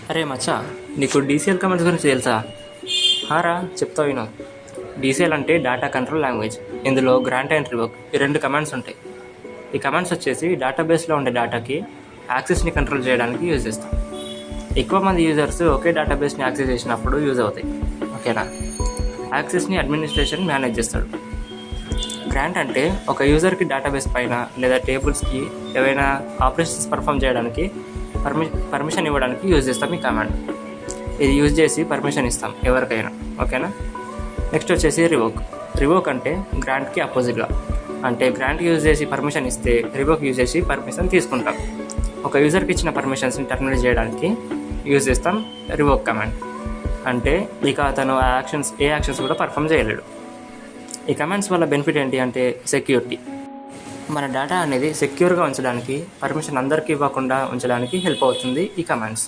అరే మచ్చా, నీకు DCL commands గురించి తెలుసా? హారా, చెప్తా విను. డీసీఎల్ అంటే డేటా కంట్రోల్ లాంగ్వేజ్. ఇందులో గ్రాంట్ అండ్ రివోక్ ఈ రెండు కమాండ్స్ ఉంటాయి. ఈ కమాండ్స్ వచ్చేసి డేటాబేస్లో ఉండే డేటాకి యాక్సెస్ని కంట్రోల్ చేయడానికి యూజ్ చేస్తాం. ఎక్కువ మంది యూజర్స్ ఒకే డేటాబేస్ని యాక్సెస్ చేసినప్పుడు యూజ్ అవుతాయి. ఓకేనా? యాక్సెస్ని అడ్మినిస్ట్రేషన్ మేనేజ్ చేస్తాడు. గ్రాంట్ అంటే ఒక యూజర్కి డేటాబేస్ పైన లేదా టేబుల్స్కి ఏవైనా ఆపరేషన్స్ పర్ఫామ్ చేయడానికి పర్మిషన్ ఇవ్వడానికి యూజ్ చేస్తాం ఈ కమాండ్. ఇది యూజ్ చేసి పర్మిషన్ ఇస్తాం ఎవరికైనా. ఓకేనా? నెక్స్ట్ వచ్చేసి రివోక్. రివోక్ అంటే గ్రాంట్కి అపోజిట్గా. అంటే గ్రాంట్ యూజ్ చేసి పర్మిషన్ ఇస్తే రివోక్ యూజ్ చేసి పర్మిషన్ తీసుకుంటాం. ఒక యూజర్కి ఇచ్చిన పర్మిషన్స్ని టర్మినేట్ చేయడానికి యూజ్ చేస్తాం రివోక్ కమాండ్. అంటే ఇక అతను ఏ యాక్షన్స్ కూడా పర్ఫామ్ చేయలేడు. ఈ కమాండ్స్ వల్ల బెనిఫిట్ ఏంటి అంటే సెక్యూరిటీ. మన డేటా అనేది సెక్యూర్గా ఉంచడానికి, పర్మిషన్ అందరికీ ఇవ్వకుండా ఉంచడానికి హెల్ప్ అవుతుంది ఈ కమాండ్స్.